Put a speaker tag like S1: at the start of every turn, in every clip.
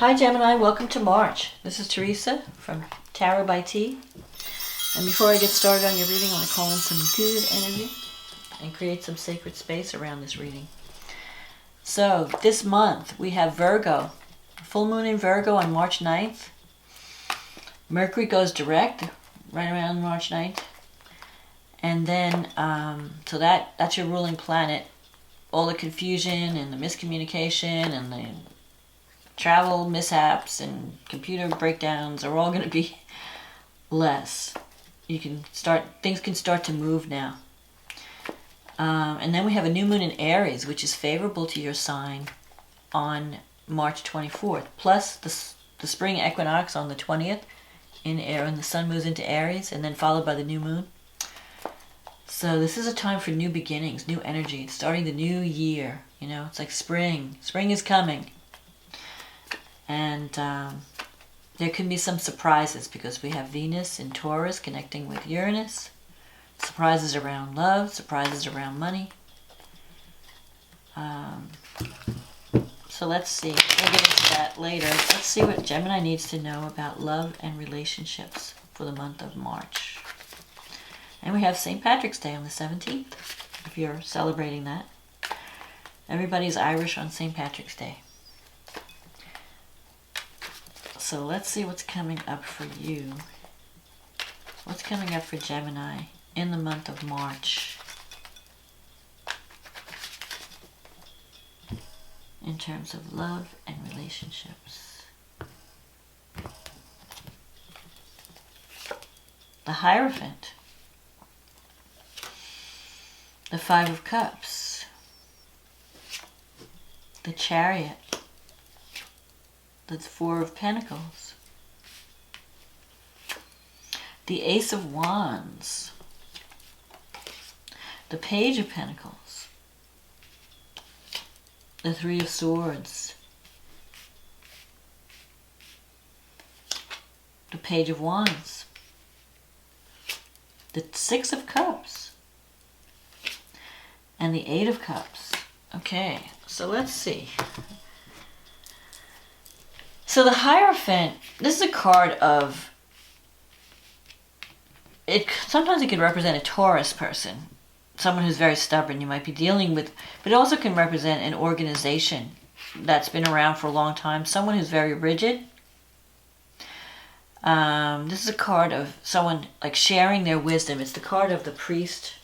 S1: Hi Gemini, welcome to March. This is Teresa from Tarot by T. And before I get started on your reading, I want to call in some good energy and create some sacred space around this reading. So this month we have Virgo. Full moon in Virgo on March 9th. Mercury goes direct right around March 9th. And then, so that's your ruling planet. All the confusion and the miscommunication and the travel mishaps and computer breakdowns are all going to be less. Things can start to move now. And then we have a new moon in Aries, which is favorable to your sign on March 24th. Plus the spring equinox on the 20th in Aries, and the sun moves into Aries, and then followed by the new moon. So this is a time for new beginnings, new energy, starting the new year. You know, it's like spring. Spring is coming. And there can be some surprises because we have Venus in Taurus connecting with Uranus. Surprises around love, surprises around money. So let's see. We'll get into that later. Let's see what Gemini needs to know about love and relationships for the month of March. And we have St. Patrick's Day on the 17th, if you're celebrating that. Everybody's Irish on St. Patrick's Day. So let's see what's coming up for you. What's coming up for Gemini in the month of March in terms of love and relationships. The Hierophant. The Five of Cups. The Chariot. The Four of Pentacles. The Ace of Wands. The Page of Pentacles. The Three of Swords. The Page of Wands. The Six of Cups. And the Eight of Cups. Okay, so let's see. So the Hierophant, this is a card of, sometimes it can represent a Taurus person, someone who's very stubborn you might be dealing with, but it also can represent an organization that's been around for a long time, someone who's very rigid. This is a card of someone like sharing their wisdom. It's the card of the priest,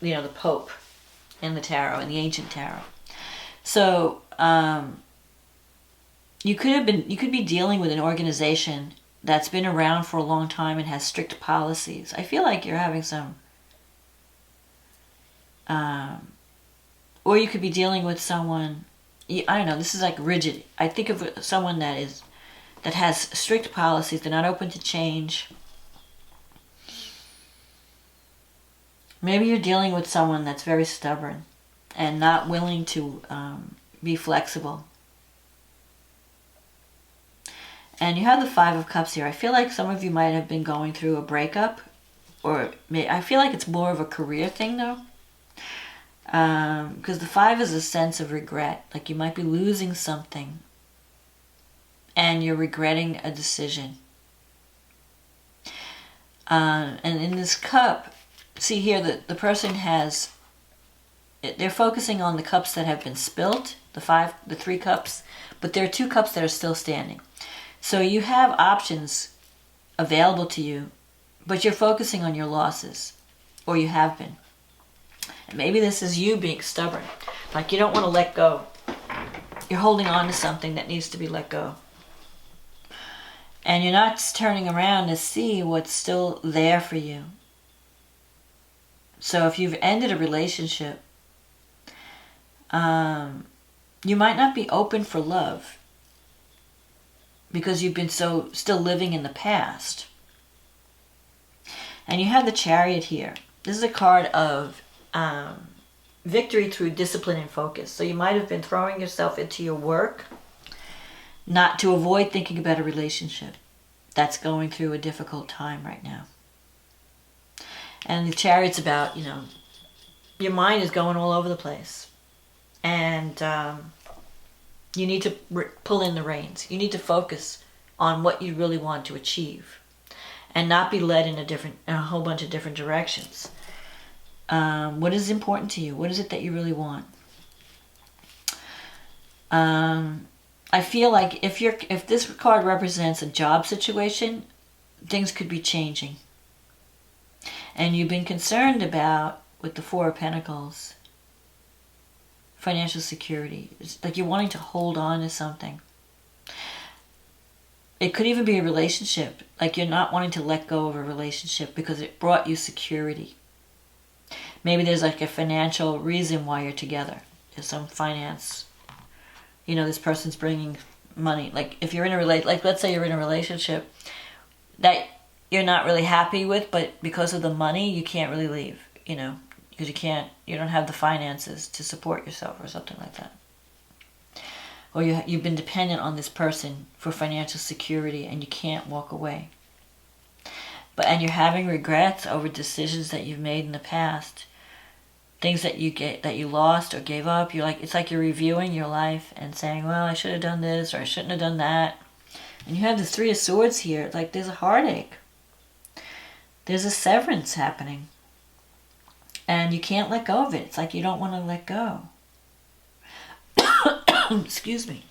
S1: you know, the Pope in the tarot, in the ancient tarot. So, you could be dealing with an organization that's been around for a long time and has strict policies. I feel like you're having some, or you could be dealing with someone, I don't know, this is like rigid. I think of someone that has strict policies, they're not open to change. Maybe you're dealing with someone that's very stubborn and not willing to be flexible. And you have the Five of Cups here. I feel like some of you might have been going through a breakup, or I feel like it's more of a career thing though. Because the Five is a sense of regret. Like you might be losing something and you're regretting a decision. And in this cup, see here that the person they're focusing on the cups that have been spilt, the 3 cups, but there are 2 cups that are still standing. So you have options available to you, but you're focusing on your losses, or you have been. And maybe this is you being stubborn, like you don't want to let go. You're holding on to something that needs to be let go. And you're not turning around to see what's still there for you. So if you've ended a relationship, you might not be open for love because you've been still living in the past. And you have the Chariot here. This is a card of victory through discipline and focus. So you might have been throwing yourself into your work, not to avoid thinking about a relationship that's going through a difficult time right now. And the Chariot's about, your mind is going all over the place. And You need to pull in the reins. You need to focus on what you really want to achieve and not be led in a whole bunch of different directions. What is important to you? What is it that you really want? I feel like if this card represents a job situation, things could be changing. And you've been concerned about, with the Four of Pentacles, financial security. It's like you're wanting to hold on to something. It could even be a relationship. Like you're not wanting to let go of a relationship because it brought you security. Maybe there's like a financial reason why you're together. There's some finance. You know, this person's bringing money. Like if you're in let's say you're in a relationship that you're not really happy with, but because of the money, you can't really leave, you know, because you don't have the finances to support yourself or something like that. Or you've been dependent on this person for financial security and you can't walk away. And you're having regrets over decisions that you've made in the past. Things that you lost or gave up. It's like you're reviewing your life and saying, well, I should have done this or I shouldn't have done that. And you have the Three of Swords here. Like there's a heartache. There's a severance happening. And you can't let go of it. It's like you don't want to let go. Excuse me.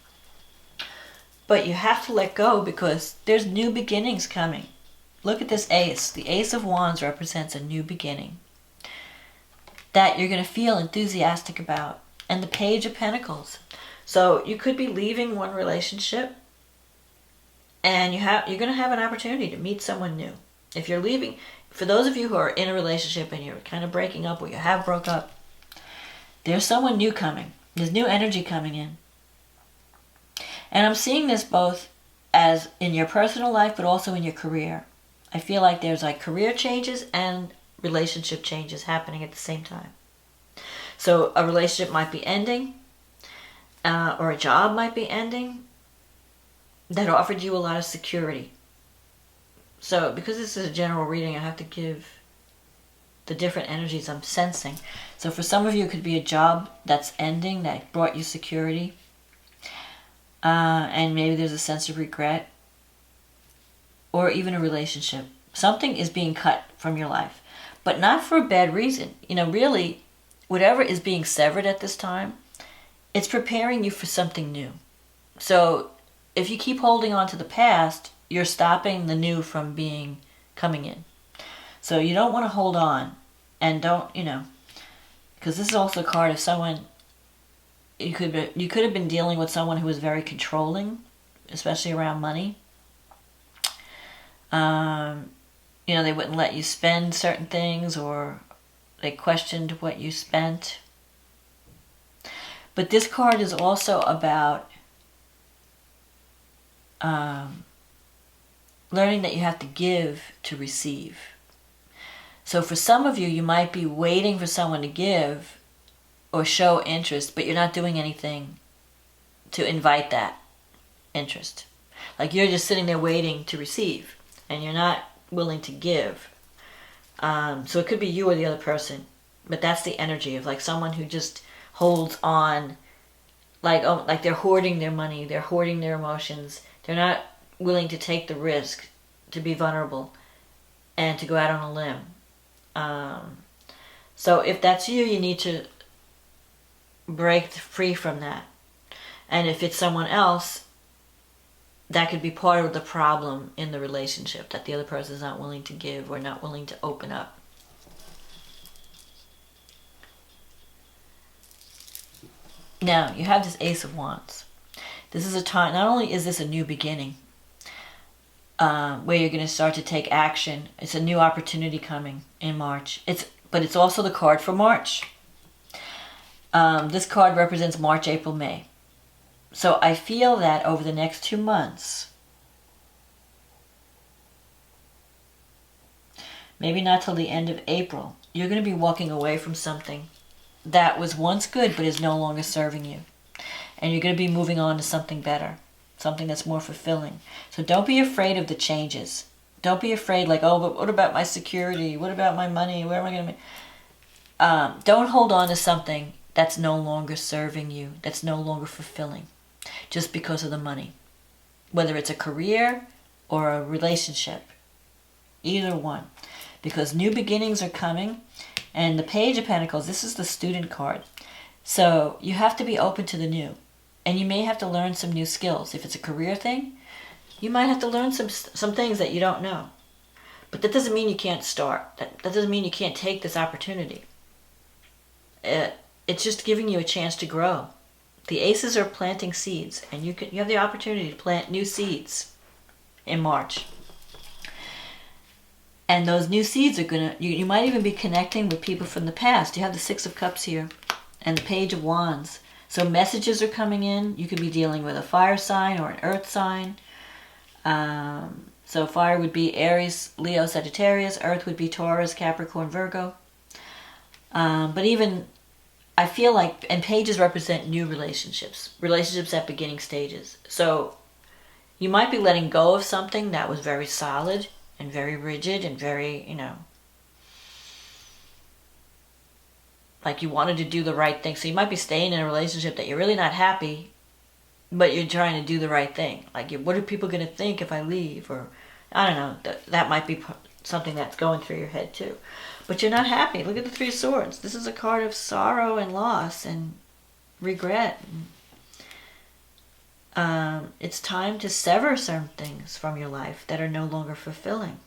S1: But you have to let go because there's new beginnings coming. Look at this ace. The Ace of Wands represents a new beginning that you're going to feel enthusiastic about. And the Page of Pentacles. So you could be leaving one relationship and you're going to have an opportunity to meet someone new. If you're leaving, for those of you who are in a relationship and you're kind of breaking up or you have broke up, there's someone new coming. There's new energy coming in. And I'm seeing this both as in your personal life but also in your career. I feel like there's like career changes and relationship changes happening at the same time. So a relationship might be ending or a job might be ending that offered you a lot of security. So because this is a general reading, I have to give the different energies I'm sensing. So for some of you, it could be a job that's ending that brought you security. And maybe there's a sense of regret. Or even a relationship. Something is being cut from your life. But not for a bad reason. You know, really, whatever is being severed at this time, it's preparing you for something new. So if you keep holding on to the past, you're stopping the new from coming in. So you don't want to hold on. And don't, because this is also a card of someone, you could have been dealing with someone who was very controlling, especially around money. They wouldn't let you spend certain things or they questioned what you spent. But this card is also about learning that you have to give to receive. So for some of you, you might be waiting for someone to give or show interest, but you're not doing anything to invite that interest. Like you're just sitting there waiting to receive, and you're not willing to give. So it could be you or the other person, but that's the energy of like someone who just holds on, like they're hoarding their money, they're hoarding their emotions. They're not willing to take the risk to be vulnerable and to go out on a limb. So if that's you, you need to break free from that. And if it's someone else, that could be part of the problem in the relationship, that the other person is not willing to give or not willing to open up. Now, you have this Ace of Wands. This is a time, not only is this a new beginning, where you're going to start to take action. It's a new opportunity coming in March. But it's also the card for March. This card represents March, April, May. So I feel that over the next 2 months, maybe not till the end of April, you're going to be walking away from something that was once good but is no longer serving you. And you're going to be moving on to something better, something that's more fulfilling. So don't be afraid of the changes. Don't be afraid like, oh, but what about my security? What about my money? Where am I going to be? Don't hold on to something that's no longer serving you, that's no longer fulfilling. just because of the money. Whether it's a career or a relationship. Either one. Because new beginnings are coming. And the Page of Pentacles, this is the student card. So you have to be open to the new. And you may have to learn some new skills. If it's a career thing, you might have to learn some things that you don't know. But that doesn't mean you can't start. That doesn't mean you can't take this opportunity. It's just giving you a chance to grow. The aces are planting seeds, and you have the opportunity to plant new seeds in March. And those new seeds are gonna, you might even be connecting with people from the past. You have the Six of Cups here and the Page of Wands. So messages are coming in. You could be dealing with a fire sign or an earth sign. So fire would be Aries, Leo, Sagittarius. Earth would be Taurus, Capricorn, Virgo. But even, I feel like, and pages represent new relationships. Relationships at beginning stages. So you might be letting go of something that was very solid and very rigid and very, like you wanted to do the right thing. So you might be staying in a relationship that you're really not happy, but you're trying to do the right thing. Like, what are people going to think if I leave? Or, I don't know, that might be something that's going through your head too. But you're not happy. Look at the Three of Swords. This is a card of sorrow and loss and regret. It's time to sever certain things from your life that are no longer fulfilling.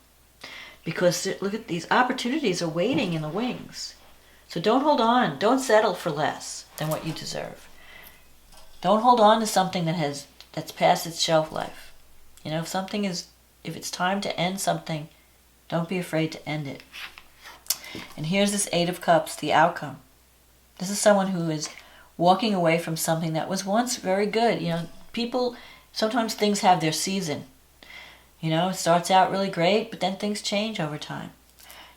S1: Because look at these opportunities are waiting in the wings. So don't hold on. Don't settle for less than what you deserve. Don't hold on to something that's past its shelf life. If it's time to end something, don't be afraid to end it. And here's this Eight of Cups, the outcome. This is someone who is walking away from something that was once very good. People, sometimes things have their season. It starts out really great, but then things change over time.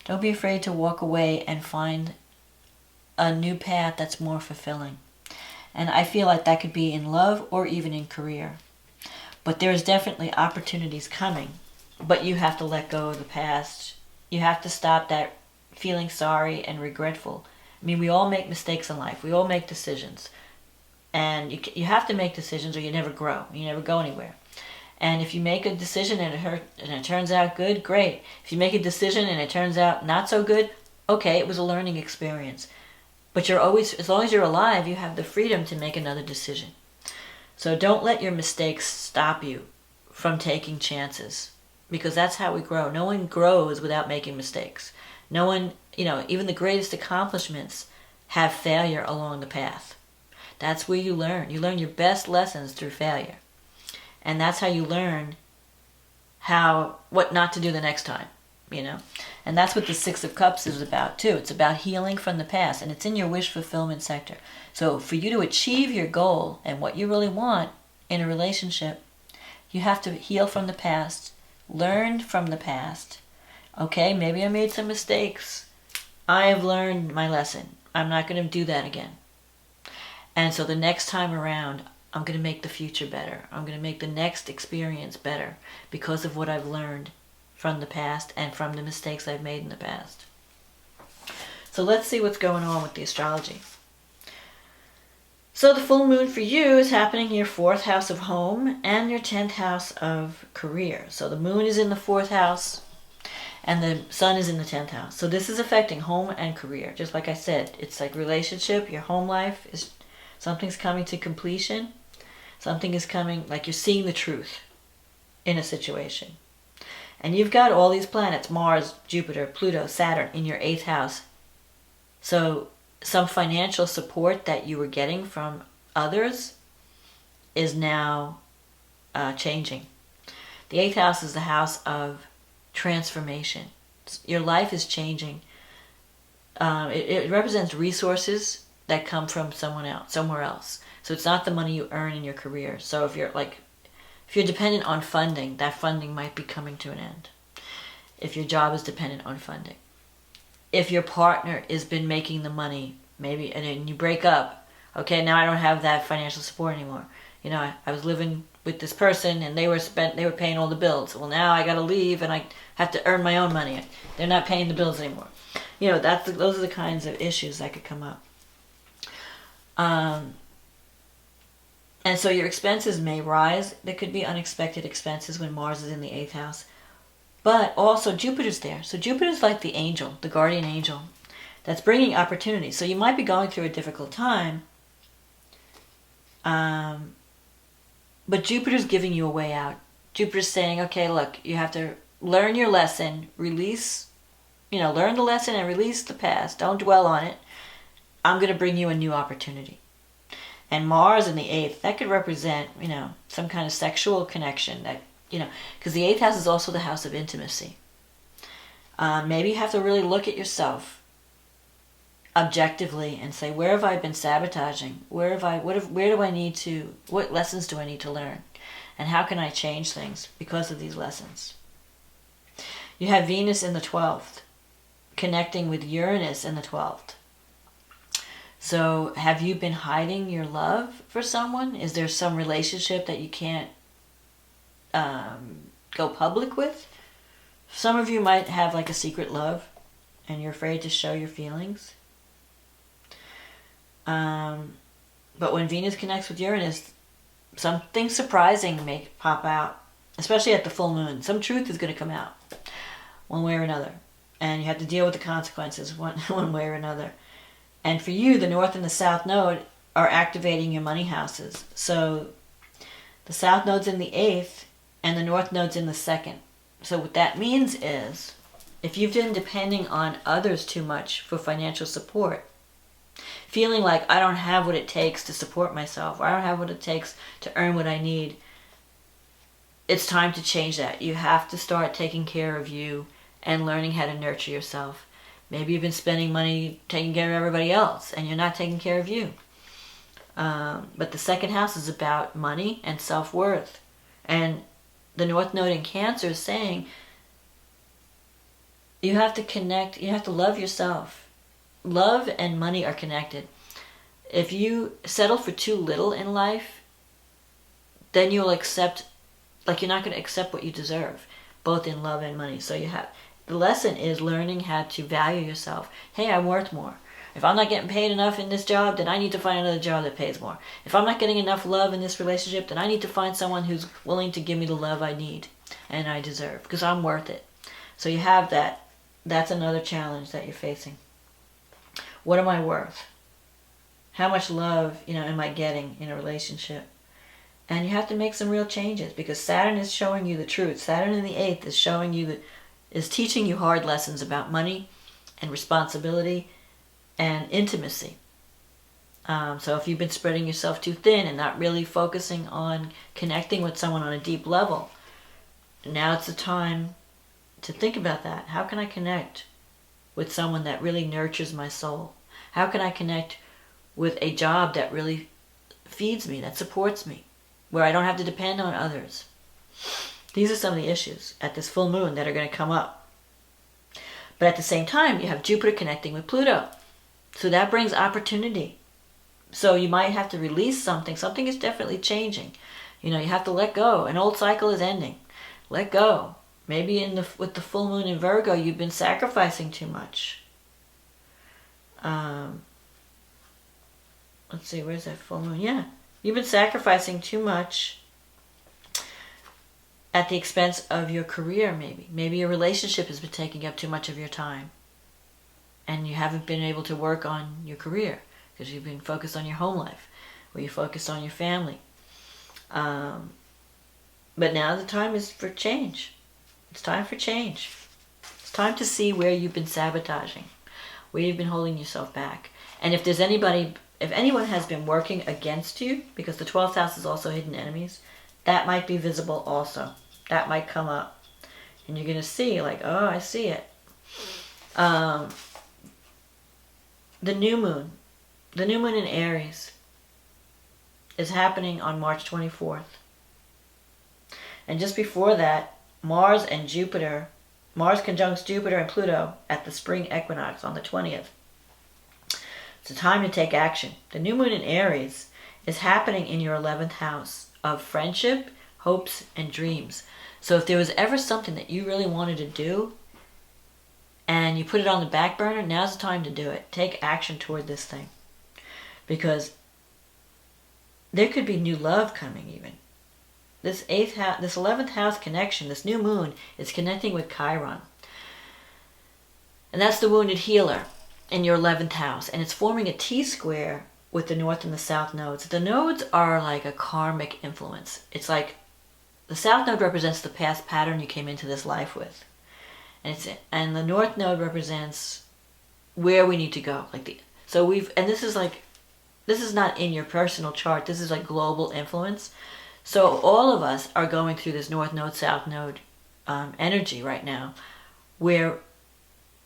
S1: Don't be afraid to walk away and find a new path that's more fulfilling. And I feel like that could be in love or even in career. But there's definitely opportunities coming. But you have to let go of the past. You have to stop that feeling sorry and regretful. I mean, we all make mistakes in life. We all make decisions. And you have to make decisions or you never grow. You never go anywhere. And if you make a decision and it turns out good, great. If you make a decision and it turns out not so good, okay, it was a learning experience. But you're always, as long as you're alive, you have the freedom to make another decision. So don't let your mistakes stop you from taking chances. Because that's how we grow. No one grows without making mistakes. No one, even the greatest accomplishments have failure along the path. That's where you learn. You learn your best lessons through failure. And that's how you learn what not to do the next time, And that's what the Six of Cups is about too. It's about healing from the past, and it's in your wish fulfillment sector. So for you to achieve your goal and what you really want in a relationship, you have to heal from the past, learn from the past. Okay, maybe I made some mistakes. I have learned my lesson. I'm not going to do that again. And so the next time around, I'm going to make the future better. I'm going to make the next experience better because of what I've learned from the past and from the mistakes I've made in the past. So let's see what's going on with the astrology. So the full moon for you is happening in your 4th house of home and your 10th house of career. So the moon is in the 4th house and the sun is in the 10th house. So this is affecting home and career. Just like I said, it's like relationship, your home life, something's coming to completion. Something is coming, like you're seeing the truth in a situation. And you've got all these planets, Mars, Jupiter, Pluto, Saturn, in your 8th house. So some financial support that you were getting from others is now changing. The 8th house is the house of transformation. Your life is changing. It represents resources that come from somewhere else. So it's not the money you earn in your career. So if you're dependent on funding, that funding might be coming to an end. If your job is dependent on funding. If your partner has been making the money, maybe, and then you break up, okay, now I don't have that financial support anymore. I was living with this person and they were paying all the bills. Well, now I got to leave and I have to earn my own money. They're not paying the bills anymore. Those are the kinds of issues that could come up. And so your expenses may rise. There could be unexpected expenses when Mars is in the 8th house. But also Jupiter's there. So Jupiter's like the angel, the guardian angel, that's bringing opportunity. So you might be going through a difficult time, but Jupiter's giving you a way out. Jupiter's saying, okay, look, you have to learn your lesson, learn the lesson and release the past. Don't dwell on it. I'm going to bring you a new opportunity. And Mars in the 8th, that could represent, some kind of sexual connection that, because the 8th house is also the house of intimacy. Maybe you have to really look at yourself objectively and say, where have I been sabotaging? What lessons do I need to learn? And how can I change things because of these lessons? You have Venus in the 12th, connecting with Uranus in the 12th. So have you been hiding your love for someone? Is there some relationship that you can't go public with? Some of you might have like a secret love and you're afraid to show your feelings. But when Venus connects with Uranus, something surprising may pop out, especially at the full moon. Some truth is going to come out one way or another. And you have to deal with the consequences one way or another. And for you, the North and the South Node are activating your money houses. So the South Node's in the 8th and the North Node's in the 2nd. So what that means is, if you've been depending on others too much for financial support, feeling like I don't have what it takes to support myself, or I don't have what it takes to earn what I need, it's time to change that. You have to start taking care of you and learning how to nurture yourself. Maybe you've been spending money taking care of everybody else and you're not taking care of you. But the 2nd house is about money and self-worth. And the North Node in Cancer is saying you have to connect, you have to love yourself. Love and money are connected. If you settle for too little in life, then you'll accept, you're not going to accept what you deserve, both in love and money. So the lesson is learning how to value yourself. Hey, I'm worth more. If I'm not getting paid enough in this job, then I need to find another job that pays more. If I'm not getting enough love in this relationship, then I need to find someone who's willing to give me the love I need and I deserve, because I'm worth it. So you have that. That's another challenge that you're facing. What am I worth? How much love, am I getting in a relationship? And you have to make some real changes, because Saturn is showing you the truth. Saturn in the 8th is showing you is teaching you hard lessons about money and responsibility and intimacy. So if you've been spreading yourself too thin and not really focusing on connecting with someone on a deep level, now it's the time to think about that. How can I connect with someone that really nurtures my soul? How can I connect with a job that really feeds me, that supports me, where I don't have to depend on others? These are some of the issues at this full moon that are going to come up. But at the same time, you have Jupiter connecting with Pluto. So that brings opportunity. So you might have to release something. Something is definitely changing. You have to let go. An old cycle is ending. Let go. Maybe with the full moon in Virgo, you've been sacrificing too much. Let's see, where's that full moon? Yeah. You've been sacrificing too much at the expense of your career, maybe. Maybe your relationship has been taking up too much of your time. And you haven't been able to work on your career because you've been focused on your home life, or you focused on your family. But now the time is for change. It's time for change. It's time to see where you've been sabotaging, where you've been holding yourself back. And if anyone has been working against you, because the 12th house is also hidden enemies, that might be visible also. That might come up. And you're going to see, oh, I see it. The new moon in Aries is happening on March 24th. And just before that, Mars conjuncts Jupiter and Pluto at the spring equinox on the 20th. It's a time to take action. The new moon in Aries is happening in your 11th house of friendship, hopes, and dreams. So if there was ever something that you really wanted to do and you put it on the back burner, now's the time to do it. Take action toward this thing. Because there could be new love coming even. This 11th house connection, this new moon is connecting with Chiron. And that's the wounded healer in your 11th house. And it's forming a T-square with the north and the south nodes. The nodes are like a karmic influence. It's like the south node represents the past pattern you came into this life with. And the north node represents where we need to go. This is not in your personal chart. This is like global influence. So all of us are going through this north node, south node energy right now, where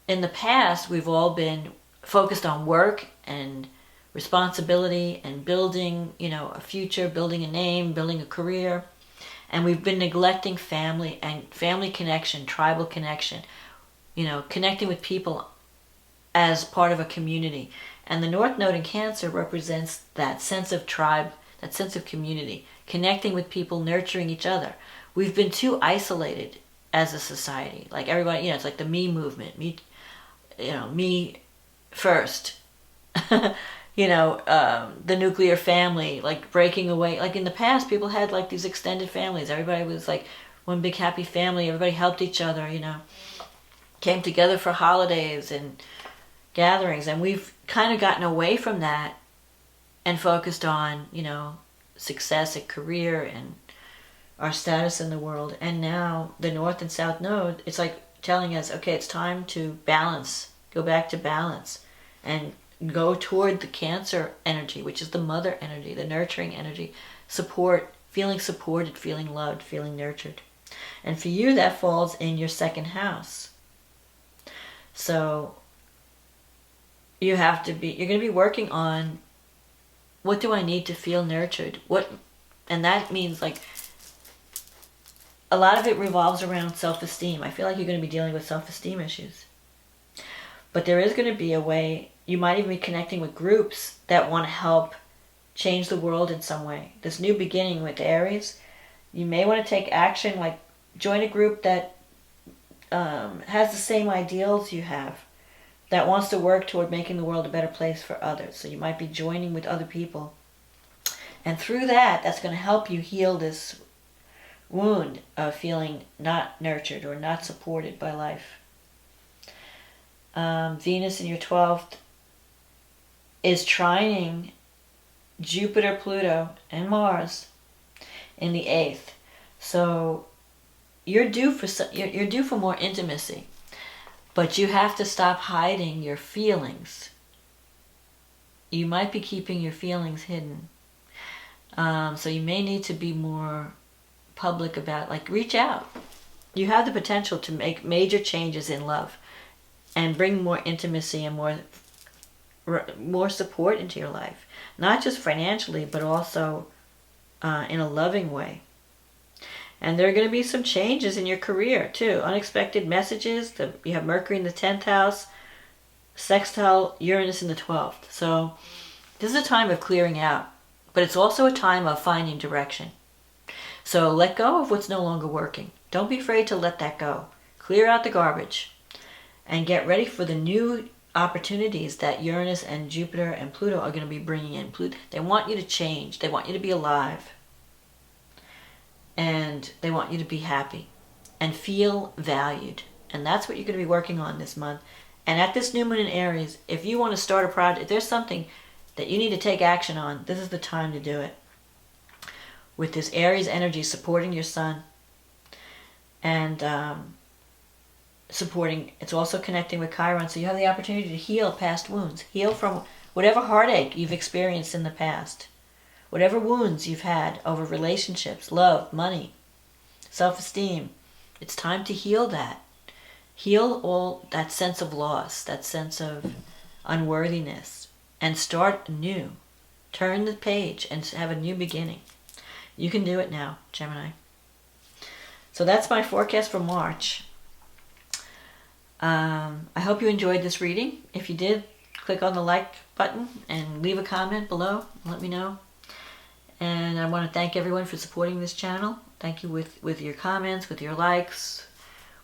S1: in the past we've all been focused on work and responsibility and building, a future, building a name, building a career. And we've been neglecting family and family connection, tribal connection, connecting with people as part of a community. And the North Node in Cancer represents that sense of tribe, that sense of community, connecting with people, nurturing each other. We've been too isolated as a society. Like everybody, it's like the me movement, me first. The nuclear family, like breaking away. Like in the past, people had like these extended families. Everybody was like one big happy family. Everybody helped each other, came together for holidays and gatherings. And we've kind of gotten away from that and focused on, success and career and our status in the world. And now the North and South Node, it's like telling us, okay, it's time to balance, go back to balance and go toward the Cancer energy, which is the mother energy, the nurturing energy, support, feeling supported, feeling loved, feeling nurtured. And for you, that falls in your second house. So you're going to be working on, what do I need to feel nurtured? And that means like, a lot of it revolves around self-esteem. I feel like you're going to be dealing with self-esteem issues. But there is going to be a way, you might even be connecting with groups that want to help change the world in some way. This new beginning with Aries, you may want to take action, like join a group that has the same ideals you have, that wants to work toward making the world a better place for others. So you might be joining with other people. And through that, that's going to help you heal this wound of feeling not nurtured or not supported by life. Venus in your 12th is trining Jupiter, Pluto, and Mars in the 8th. So you're due for more intimacy, but you have to stop hiding your feelings. You might be keeping your feelings hidden. So you may need to be more public about, like, reach out. You have the potential to make major changes in love and bring more intimacy and more support into your life. Not just financially, but also in a loving way. And there are going to be some changes in your career, too. Unexpected messages. You have Mercury in the 10th house, sextile Uranus in the 12th. So this is a time of clearing out. But it's also a time of finding direction. So let go of what's no longer working. Don't be afraid to let that go. Clear out the garbage. And get ready for the new opportunities that Uranus and Jupiter and Pluto are going to be bringing in. They want you to change. They want you to be alive. And they want you to be happy and feel valued. And that's what you're going to be working on this month. And at this new moon in Aries, if you want to start a project, if there's something that you need to take action on, this is the time to do it. With this Aries energy supporting your sun and it's also connecting with Chiron, so you have the opportunity to heal past wounds. Heal from whatever heartache you've experienced in the past. Whatever wounds you've had over relationships, love, money, self-esteem. It's time to heal that. Heal all that sense of loss, that sense of unworthiness, and start anew. Turn the page and have a new beginning. You can do it now, Gemini. So that's my forecast for March. I hope you enjoyed this reading. If you did, click on the like button and leave a comment below. Let me know. And I want to thank everyone for supporting this channel. Thank you with your comments, with your likes,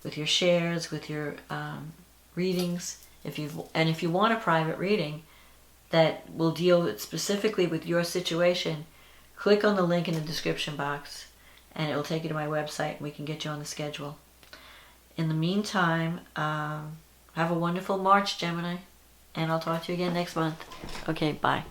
S1: with your shares, with your readings. If you want a private reading that will deal specifically with your situation, click on the link in the description box and it will take you to my website and we can get you on the schedule. In the meantime, have a wonderful March, Gemini, and I'll talk to you again next month. Okay, bye.